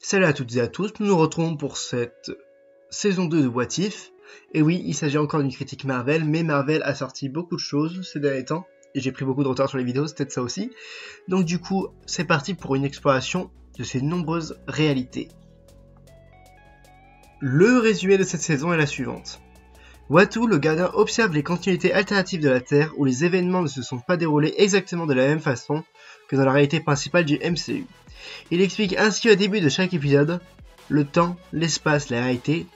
Salut à toutes et à tous, nous nous retrouvons pour cette saison 2 de What If. Et oui, il s'agit encore d'une critique Marvel, mais Marvel a sorti beaucoup de choses ces derniers temps, et j'ai pris beaucoup de retard sur les vidéos, c'est peut-être ça aussi. Donc du coup, c'est parti pour une exploration de ces nombreuses réalités. Le résumé de cette saison est la suivante. Uatu, le gardien, observe les continuités alternatives de la Terre où les événements ne se sont pas déroulés exactement de la même façon que dans la réalité principale du MCU. Il explique ainsi au début de chaque épisode le temps, l'espace, la réalité.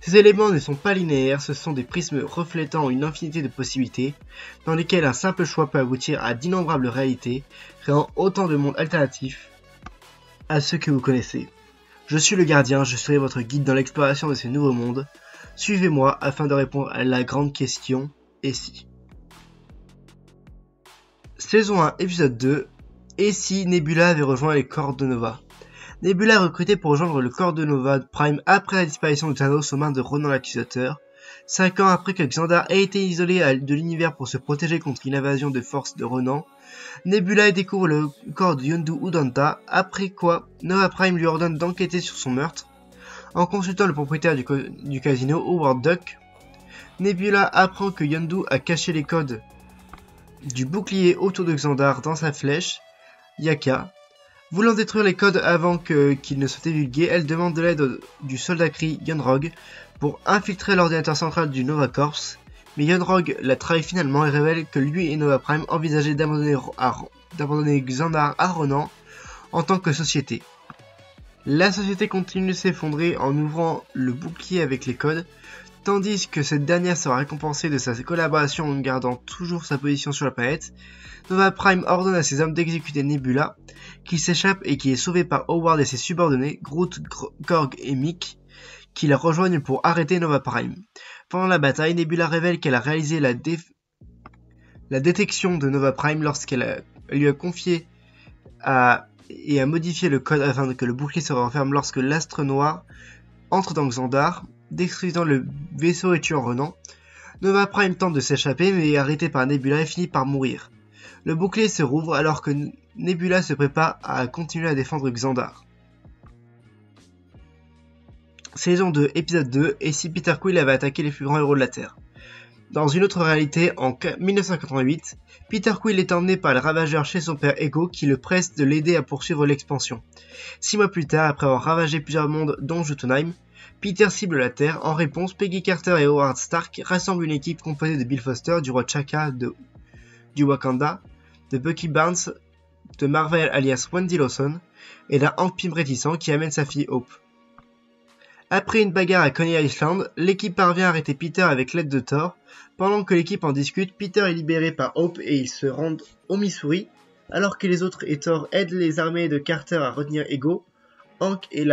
Ces éléments ne sont pas linéaires, ce sont des prismes reflétant une infinité de possibilités, dans lesquelles un simple choix peut aboutir à d'innombrables réalités, créant autant de mondes alternatifs à ceux que vous connaissez. Je suis le gardien, je serai votre guide dans l'exploration de ces nouveaux mondes. Suivez-moi afin de répondre à la grande question « Et si ?» Saison 1, épisode 2. Et si Nebula avait rejoint les corps de Nova? Nebula est recrutée pour rejoindre le corps de Nova Prime après la disparition de Thanos aux mains de Ronan l'Accusateur. 5 ans après que Xandar ait été isolé de l'univers pour se protéger contre une invasion de force de Ronan, Nebula découvre le corps de Yondu Udanta, après quoi Nova Prime lui ordonne d'enquêter sur son meurtre. En consultant le propriétaire du casino, Howard Duck, Nebula apprend que Yondu a caché les codes du bouclier autour de Xandar dans sa flèche, Yaka. Voulant détruire les codes avant qu'ils ne soient divulgués, elle demande de l'aide du soldat Kree Yon-Rogg pour infiltrer l'ordinateur central du Nova Corps, mais Yon-Rogg la trahit finalement et révèle que lui et Nova Prime envisageaient d'abandonner Xandar à Ronan en tant que société. La société continue de s'effondrer en ouvrant le bouclier avec les codes, tandis que cette dernière sera récompensée de sa collaboration en gardant toujours sa position sur la planète. Nova Prime ordonne à ses hommes d'exécuter Nebula, qui s'échappe et qui est sauvée par Howard et ses subordonnés, Groot, Korg et Mick, qui la rejoignent pour arrêter Nova Prime. Pendant la bataille, Nebula révèle qu'elle a réalisé la détection de Nova Prime lorsqu'elle lui a confié et a modifié le code afin que le bouclier se referme lorsque l'astre noir entre dans Xandar, détruisant le vaisseau et tuant Ronan. Nova Prime tente de s'échapper mais est arrêté par Nebula et finit par mourir. Le bouclier se rouvre alors que Nebula se prépare à continuer à défendre Xandar. Saison 2, épisode 2, et si Peter Quill avait attaqué les plus grands héros de la Terre? Dans une autre réalité, en 1988, Peter Quill est emmené par le ravageur chez son père Ego qui le presse de l'aider à poursuivre l'expansion. 6 mois plus tard, après avoir ravagé plusieurs mondes dont Jotunheim, Peter cible la Terre. En réponse, Peggy Carter et Howard Stark rassemblent une équipe composée de Bill Foster, du roi T'Chaka du Wakanda, de Bucky Barnes, de Marvel alias Wendy Lawson, et d'un Hank Pym réticent qui amène sa fille Hope. Après une bagarre à Coney Island, l'équipe parvient à arrêter Peter avec l'aide de Thor. Pendant que l'équipe en discute, Peter est libéré par Hope et ils se rendent au Missouri, alors que les autres et Thor aident les armées de Carter à retenir Ego. Hank et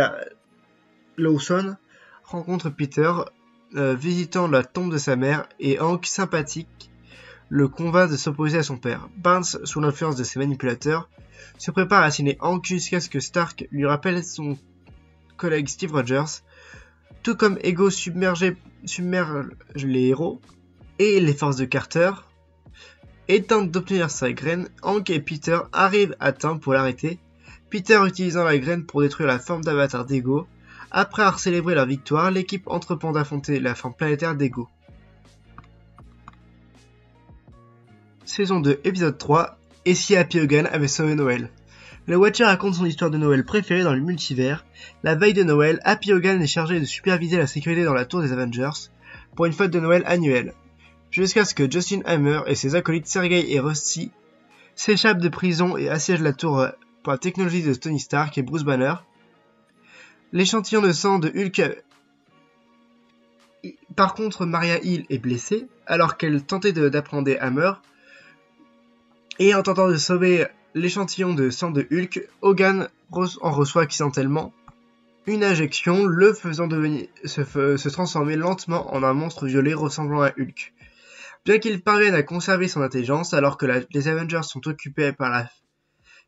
Lawson rencontrent Peter, visitant la tombe de sa mère, et Hank, sympathique, le convainc de s'opposer à son père. Barnes, sous l'influence de ses manipulateurs, se prépare à assassiner Hank jusqu'à ce que Stark lui rappelle son collègue Steve Rogers, tout comme Ego submerge les héros et les forces de Carter, et tente d'obtenir sa graine. Hank et Peter arrivent à temps pour l'arrêter, Peter utilisant la graine pour détruire la forme d'avatar d'Ego. Après avoir célébré leur victoire, l'équipe entreprend d'affronter la forme planétaire d'Ego. Saison 2, épisode 3, et si Happy Hogan avait sauvé Noël? Le Watcher raconte son histoire de Noël préférée dans le multivers. La veille de Noël, Happy Hogan est chargé de superviser la sécurité dans la tour des Avengers pour une fête de Noël annuelle, jusqu'à ce que Justin Hammer et ses acolytes Sergei et Rusty s'échappent de prison et assiègent la tour par la technologie de Tony Stark et Bruce Banner. L'échantillon de sang de Hulk. Par contre, Maria Hill est blessée alors qu'elle tentait d'apprendre Hammer. Et en tentant de sauver l'échantillon de sang de Hulk, Hogan en reçoit accidentellement une injection, le faisant se transformer lentement en un monstre violet ressemblant à Hulk. Bien qu'il parvienne à conserver son intelligence alors que les Avengers sont occupés par la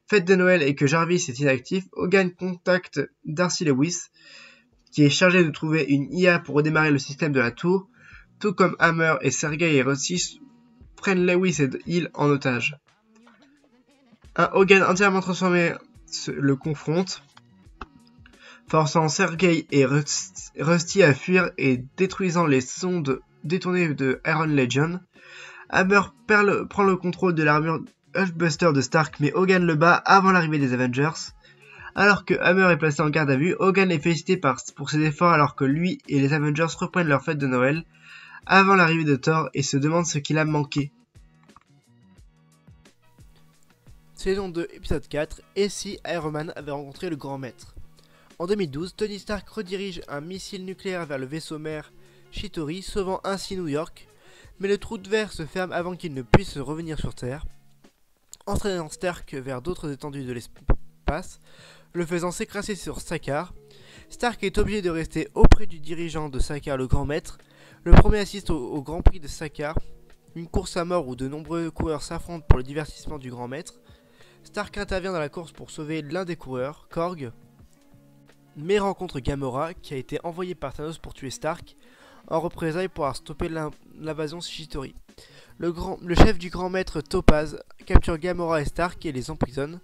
fête de Noël et que Jarvis est inactif, Hogan contacte Darcy Lewis, qui est chargé de trouver une IA pour redémarrer le système de la tour, tout comme Hammer et Sergei et Rusty prennent Lewis et Hill en otage. Un Hogan entièrement transformé le confronte, forçant Sergei et Rusty à fuir et détruisant les sondes détournées de Iron Legion. Hammer prend le contrôle de l'armure Hulkbuster de Stark, mais Hogan le bat avant l'arrivée des Avengers. Alors que Hammer est placé en garde à vue, Hogan est félicité pour ses efforts alors que lui et les Avengers reprennent leur fête de Noël avant l'arrivée de Thor et se demandent ce qu'il a manqué. Saison 2, épisode 4, et si Iron Man avait rencontré le Grand Maître. En 2012, Tony Stark redirige un missile nucléaire vers le vaisseau mère Chitauri, sauvant ainsi New York, mais le trou de verre se ferme avant qu'il ne puisse revenir sur Terre, entraînant Stark vers d'autres étendues de l'espace, le faisant s'écraser sur Sakaar. Stark est obligé de rester auprès du dirigeant de Sakaar, le Grand Maître. Le premier assiste au Grand Prix de Sakaar, une course à mort où de nombreux coureurs s'affrontent pour le divertissement du Grand Maître. Stark intervient dans la course pour sauver l'un des coureurs, Korg, mais rencontre Gamora, qui a été envoyé par Thanos pour tuer Stark, en représailles pour avoir stoppé l'invasion Chitauri. Le chef du Grand Maître, Topaz, capture Gamora et Stark et les emprisonne.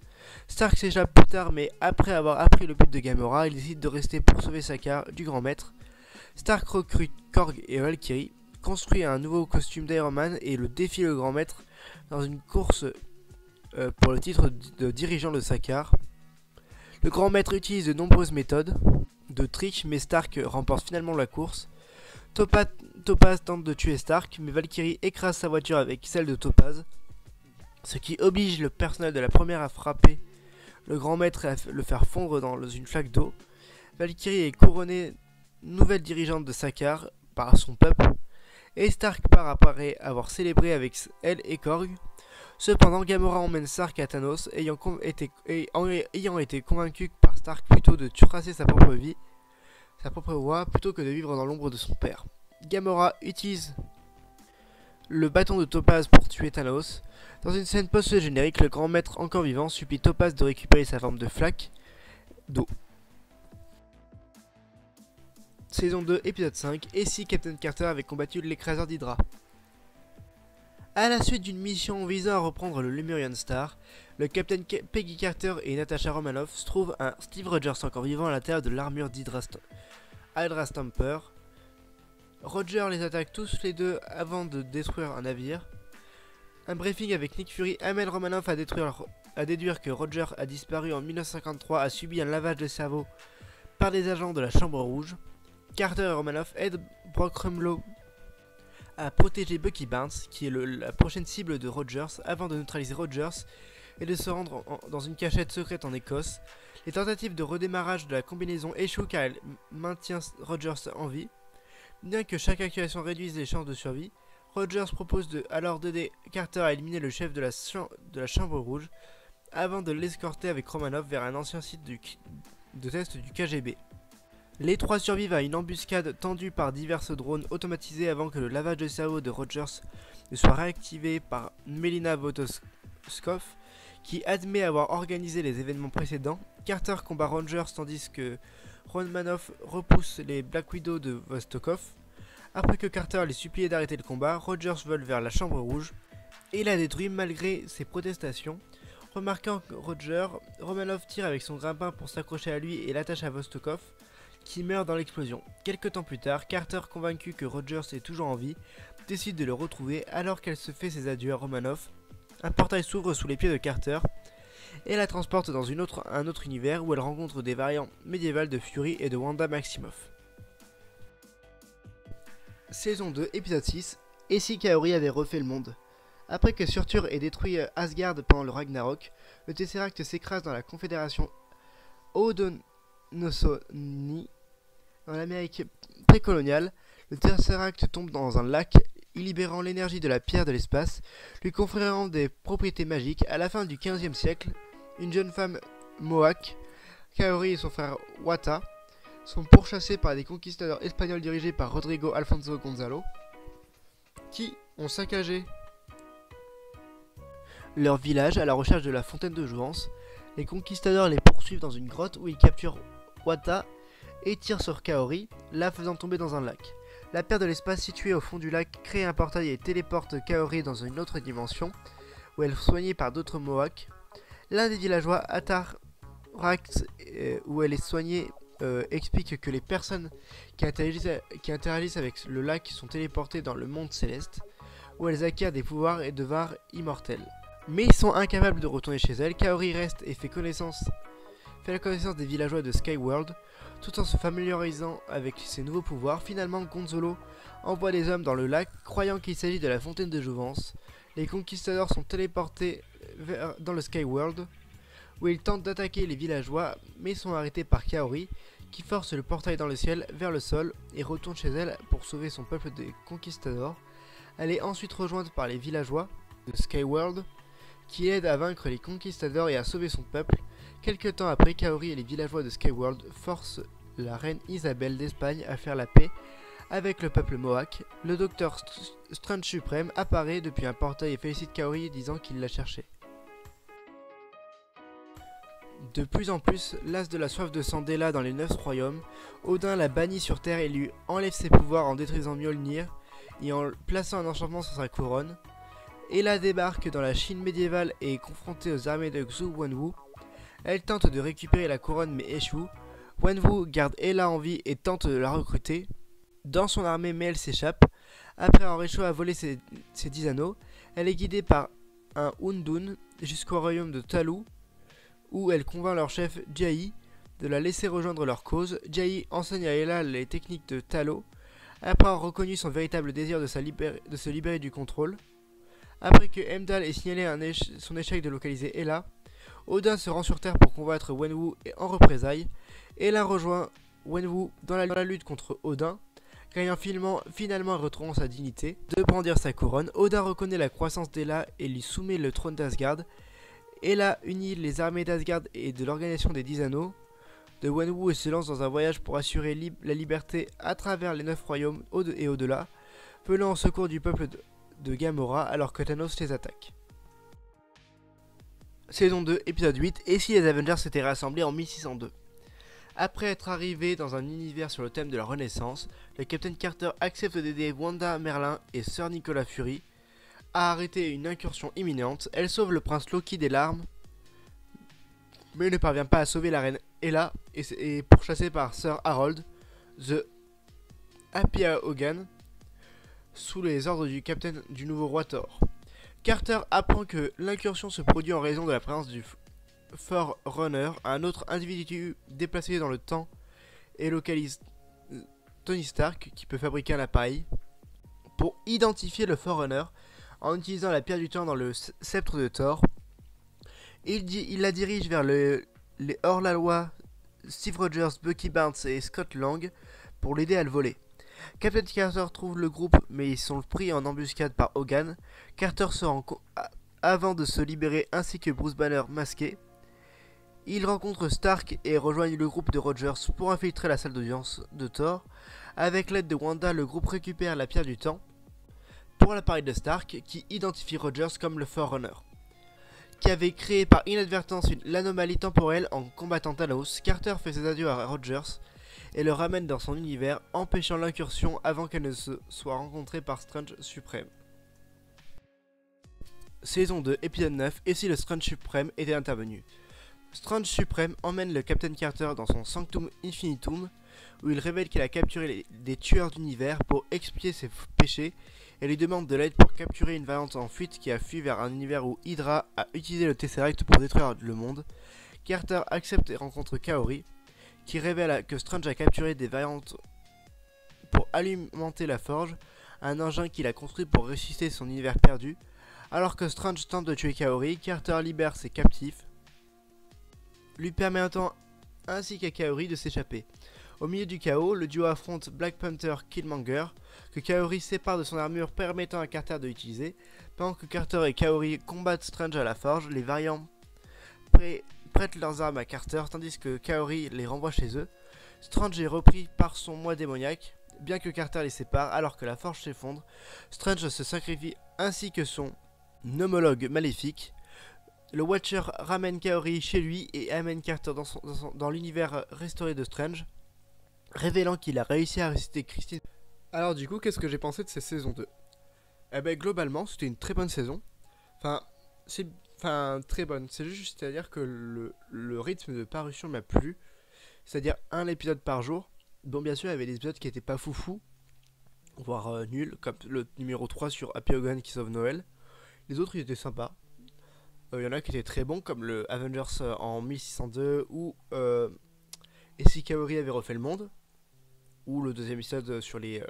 Stark s'échappe plus tard, mais après avoir appris le but de Gamora, il décide de rester pour sauver Sakaar du Grand Maître. Stark recrute Korg et Valkyrie, construit un nouveau costume d'Iron Man et le défie le Grand Maître dans une course pour le titre de dirigeant de Sakaar. Le Grand Maître utilise de nombreuses méthodes de trick, mais Stark remporte finalement la course. Topaz tente de tuer Stark, mais Valkyrie écrase sa voiture avec celle de Topaz, ce qui oblige le personnel de la première à frapper le Grand Maître et à le faire fondre dans une flaque d'eau. Valkyrie est couronnée nouvelle dirigeante de Sakaar par son peuple, et Stark part après avoir célébré avec elle et Korg. Cependant, Gamora emmène Stark à Thanos, ayant été convaincu par Stark plutôt de tracer sa propre voie, plutôt que de vivre dans l'ombre de son père. Gamora utilise le bâton de Topaz pour tuer Thanos. Dans une scène post-générique, le Grand Maître encore vivant supplie Topaz de récupérer sa forme de flaque d'eau. Saison 2, épisode 5, et si Captain Carter avait combattu l'écraseur d'Hydra. À la suite d'une mission visant à reprendre le Lemurian Star, le Captain Peggy Carter et Natasha Romanoff trouvent un Steve Rogers encore vivant à l'intérieur de l'armure d'Hydra Stamper. Roger les attaque tous les deux avant de détruire un navire. Un briefing avec Nick Fury amène Romanoff à déduire que Roger a disparu en 1953, a subi un lavage de cerveau par des agents de la Chambre Rouge. Carter et Romanoff aident Brock Rumlow à protéger Bucky Barnes, qui est la prochaine cible de Rogers, avant de neutraliser Rogers et de se rendre dans une cachette secrète en Écosse. Les tentatives de redémarrage de la combinaison échouent car elle maintient Rogers en vie. Bien que chaque activation réduise les chances de survie, Rogers propose alors d'aider Carter à éliminer le chef de la Chambre Rouge avant de l'escorter avec Romanoff vers un ancien site de test du KGB. Les trois survivent à une embuscade tendue par diverses drones automatisés avant que le lavage de cerveau de Rogers ne soit réactivé par Melina Votoskov, qui admet avoir organisé les événements précédents. Carter combat Rogers tandis que Romanoff repousse les Black Widow de Vostokov. Après que Carter les suppliait d'arrêter le combat, Rogers vole vers la Chambre Rouge et la détruit malgré ses protestations. Remarquant Roger, Romanoff tire avec son grappin pour s'accrocher à lui et l'attache à Vostokov, qui meurt dans l'explosion. Quelque temps plus tard, Carter, convaincu que Rogers est toujours en vie, décide de le retrouver alors qu'elle se fait ses adieux à Romanoff. Un portail s'ouvre sous les pieds de Carter et la transporte dans un autre univers où elle rencontre des variants médiévales de Fury et de Wanda Maximoff. Saison 2, épisode 6, et si Kaori avait refait le monde. Après que Surtur ait détruit Asgard pendant le Ragnarok, le Tesseract s'écrase dans la Confédération Haudenosaunee. Dans l'Amérique précoloniale, le Tesseract tombe dans un lac, y libérant l'énergie de la pierre de l'espace, lui conférant des propriétés magiques. À la fin du XVe siècle, une jeune femme Mohawk, Kaori et son frère Wata, sont pourchassés par des conquistadors espagnols dirigés par Rodrigo Alfonso Gonzalo, qui ont saccagé leur village à la recherche de la fontaine de jouvence. Les conquistadors les poursuivent dans une grotte où ils capturent Wata et tirent sur Kaori, la faisant tomber dans un lac. La pierre de l'espace située au fond du lac crée un portail et téléporte Kaori dans une autre dimension, où elle est soignée par d'autres Mohawks. L'un des villageois, Atarax, où elle est soignée explique que les personnes qui interagissent avec le lac sont téléportées dans le monde céleste, où elles acquièrent des pouvoirs et devinrent immortelles. Mais ils sont incapables de retourner chez elles. Kaori reste et fait la connaissance des villageois de Skyworld, tout en se familiarisant avec ses nouveaux pouvoirs. Finalement, Gonzalo envoie des hommes dans le lac, croyant qu'il s'agit de la fontaine de Jouvence. Les conquistadors sont téléportés dans le Skyworld, où ils tentent d'attaquer les villageois, mais sont arrêtés par Kaori, qui force le portail dans le ciel vers le sol et retourne chez elle pour sauver son peuple des conquistadors. Elle est ensuite rejointe par les villageois de Skyworld, qui aident à vaincre les conquistadors et à sauver son peuple. Quelque temps après, Kaori et les villageois de Skyworld forcent la reine Isabelle d'Espagne à faire la paix avec le peuple Mohawk. Le docteur Strange suprême apparaît depuis un portail et félicite Kaori disant qu'il l'a cherché. De plus en plus, las de la soif de sang d'Ella dans les 9 royaumes, Odin la bannit sur Terre et lui enlève ses pouvoirs en détruisant Mjolnir et en plaçant un enchantement sur sa couronne. Ella débarque dans la Chine médiévale et est confrontée aux armées de Xu Wenwu. Elle tente de récupérer la couronne mais échoue. Wenwu garde Ella en vie et tente de la recruter dans son armée, mais elle s'échappe. Après avoir échoué à voler ses 10 anneaux, elle est guidée par un Undun jusqu'au royaume de Talu, où elle convainc leur chef Jai de la laisser rejoindre leur cause. Jai enseigne à Ella les techniques de Talo, après avoir reconnu son véritable désir de se libérer du contrôle. Après que Heimdall ait signalé son échec de localiser Ella, Odin se rend sur Terre pour combattre Wenwu et en représailles. Ella rejoint Wenwu dans la lutte contre Odin, gagnant finalement et retrouvant sa dignité de brandir sa couronne. Odin reconnaît la croissance d'Ella et lui soumet le trône d'Asgard. Ella unit les armées d'Asgard et de l'organisation des 10 anneaux de Wenwu et se lance dans un voyage pour assurer la liberté à travers les 9 royaumes et au-delà, venant au secours du peuple de Gamora alors que Thanos les attaque. Saison 2, épisode 8, et si les Avengers s'étaient rassemblés en 1602. Après être arrivé dans un univers sur le thème de la Renaissance, le Captain Carter accepte d'aider Wanda Merlin et Sir Nicolas Fury à arrêter une incursion imminente. Elle sauve le prince Loki des larmes, mais ne parvient pas à sauver la reine Ella et est pourchassée par Sir Harold, The Happy Hogan, sous les ordres du capitaine du nouveau roi Thor. Carter apprend que l'incursion se produit en raison de la présence du Forerunner, un autre individu déplacé dans le temps, et localise Tony Stark qui peut fabriquer un appareil pour identifier le Forerunner en utilisant la pierre du temps dans le sceptre de Thor. Il la dirige vers les hors-la-loi Steve Rogers, Bucky Barnes et Scott Lang pour l'aider à le voler. Captain Carter trouve le groupe mais ils sont pris en embuscade par Hogan. Carter se rend avant de se libérer ainsi que Bruce Banner masqué. Il rencontre Stark et rejoignent le groupe de Rogers pour infiltrer la salle d'audience de Thor. Avec l'aide de Wanda, le groupe récupère la pierre du temps pour l'appareil de Stark qui identifie Rogers comme le Forerunner, qui avait créé par inadvertance l'anomalie temporelle en combattant Thanos. Carter fait ses adieux à Rogers et le ramène dans son univers, empêchant l'incursion avant qu'elle ne se soit rencontrée par Strange Suprême. Saison 2, épisode 9, et si le Strange Suprême était intervenu. Strange Suprême emmène le Captain Carter dans son Sanctum Infinitum, où il révèle qu'il a capturé des tueurs d'univers pour expier ses péchés, et lui demande de l'aide pour capturer une variante en fuite qui a fui vers un univers où Hydra a utilisé le Tesseract pour détruire le monde. Carter accepte et rencontre Kaori, qui révèle que Strange a capturé des variantes pour alimenter la forge, un engin qu'il a construit pour ressusciter son univers perdu. Alors que Strange tente de tuer Kaori, Carter libère ses captifs, lui permettant ainsi qu'à Kaori de s'échapper. Au milieu du chaos, le duo affronte Black Panther Killmonger, que Kaori sépare de son armure permettant à Carter de l'utiliser. Pendant que Carter et Kaori combattent Strange à la forge, les variants prêtent leurs armes à Carter, tandis que Kaori les renvoie chez eux. Strange est repris par son moi démoniaque, bien que Carter les sépare. Alors que la forge s'effondre, Strange se sacrifie ainsi que son homologue maléfique. Le Watcher ramène Kaori chez lui et amène Carter dans l'univers restauré de Strange, révélant qu'il a réussi à ressusciter Christine. Alors du coup, qu'est-ce que j'ai pensé de cette saison 2 ? Eh ben globalement, c'était une très bonne saison. Très bonne. C'est juste, c'est-à-dire que le rythme de parution m'a plu. c'est-à-dire un épisode par jour. Bon, bien sûr, il y avait des épisodes qui étaient pas foufou, voire nuls, comme le numéro 3 sur Happy Hogan qui sauve Noël. Les autres, ils étaient sympas. Il y en a qui étaient très bons, comme le Avengers en 1602, où Essie Kaori avait refait le monde, ou le deuxième épisode sur les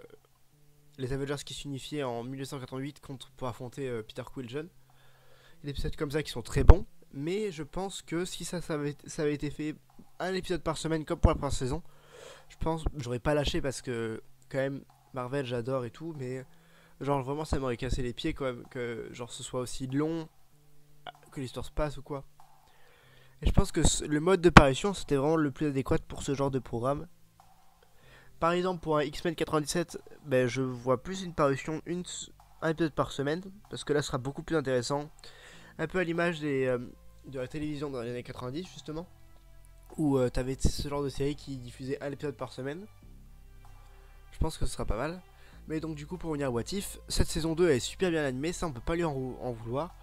Avengers qui s'unifiaient en 1988 pour affronter Peter Quill jeune. Il y a des épisodes comme ça qui sont très bons, mais je pense que si ça avait été fait un épisode par semaine comme pour la première saison, je pense que j'aurais pas lâché parce que quand même Marvel j'adore et tout, mais genre vraiment ça m'aurait cassé les pieds quand même que genre ce soit aussi long, que l'histoire se passe ou quoi. Et je pense que le mode de parution c'était vraiment le plus adéquat pour ce genre de programme. Par exemple pour un X-Men 97, ben, je vois plus une parution, un épisode par semaine, parce que là ce sera beaucoup plus intéressant. Un peu à l'image de la télévision dans les années 90 justement, où t'avais ce genre de série qui diffusait un épisode par semaine. Je pense que ce sera pas mal. Mais donc du coup pour revenir à What If, cette saison 2 elle est super bien animée, ça on peut pas lui en vouloir.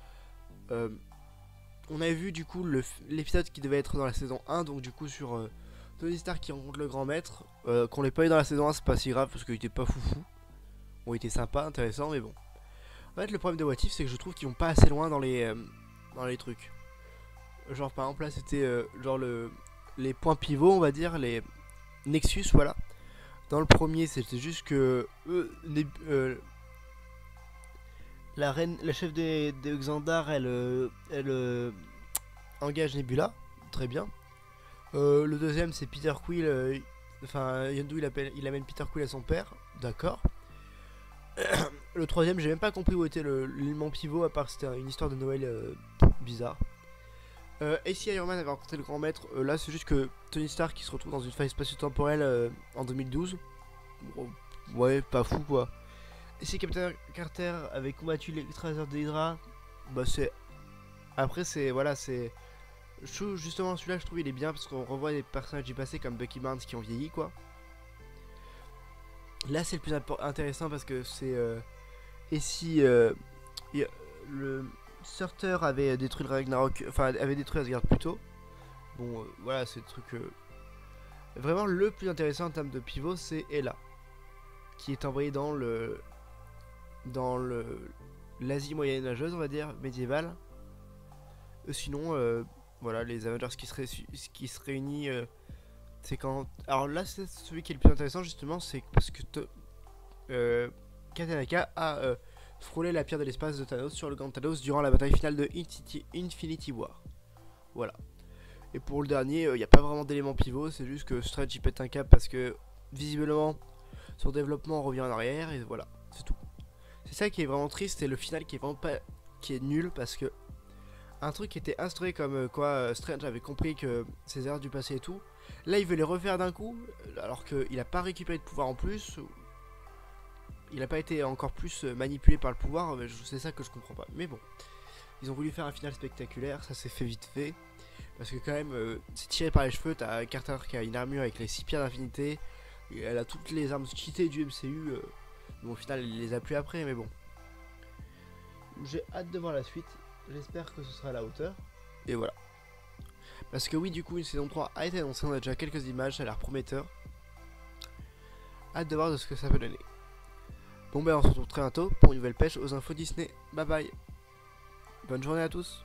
On avait vu du coup l'épisode qui devait être dans la saison 1, donc du coup sur Tony Stark qui rencontre le grand maître, qu'on l'ait pas eu dans la saison 1 c'est pas si grave parce qu'il était pas foufou. Bon il était sympa, intéressant mais bon. En fait le problème de What If c'est que je trouve qu'ils vont pas assez loin dans les trucs. Genre par exemple là c'était genre les points pivots on va dire, les Nexus voilà. Dans le premier c'était juste que la chef des Xandar elle engage Nebula, très bien. Le deuxième c'est Peter Quill, enfin Yondu il amène Peter Quill à son père, d'accord. Le troisième j'ai même pas compris où était l'élément pivot à part que c'était une histoire de Noël bizarre. Et si Iron Man avait rencontré le grand maître, là c'est juste que Tony Stark qui se retrouve dans une faille spatio-temporelle en 2012. Bon, ouais, pas fou quoi. Et si Captain Carter avait combattu l'extraterrestre de Hydra, bah c'est. Après c'est. Voilà, c'est. Justement celui-là je trouve il est bien parce qu'on revoit des personnages du passé comme Bucky Barnes qui ont vieilli quoi. Là c'est le plus intéressant parce que c'est. Et si le Surtur avait détruit le Ragnarok, enfin avait détruit Asgard plus tôt. Bon voilà c'est le truc. Vraiment le plus intéressant en termes de pivot c'est Ella, qui est envoyée dans l'Asie moyenâgeuse on va dire, médiévale. Sinon voilà les Avengers qui se réunissent, c'est quand. Alors là c'est celui qui est le plus intéressant justement, c'est parce que Katanaka a frôlé la pierre de l'espace de Thanos sur le grand Thanos durant la bataille finale de Infinity War. Voilà. Et pour le dernier, il n'y a pas vraiment d'élément pivot, c'est juste que Strange il pète un cap parce que visiblement son développement revient en arrière et voilà, c'est tout. C'est ça qui est vraiment triste et le final qui est vraiment pas, qui est nul parce que un truc qui était instauré comme quoi Strange avait compris que ses erreurs du passé et tout, là il veut les refaire d'un coup alors qu'il a pas récupéré de pouvoir en plus. Il a pas été encore plus manipulé par le pouvoir, c'est ça que je comprends pas. Mais bon, ils ont voulu faire un final spectaculaire, ça s'est fait vite fait. Parce que quand même, c'est tiré par les cheveux, t'as Carter qui a une armure avec les 6 pierres d'infinité. Elle a toutes les armes cheatées du MCU. Bon, au final, il les a plus après, mais bon. J'ai hâte de voir la suite. J'espère que ce sera à la hauteur. Et voilà. Parce que oui, du coup, une saison 3 a été annoncée, on a déjà quelques images, ça a l'air prometteur. Hâte de voir de ce que ça peut donner. Bon ben on se retrouve très bientôt pour une nouvelle pêche aux infos Disney. Bye bye. Bonne journée à tous.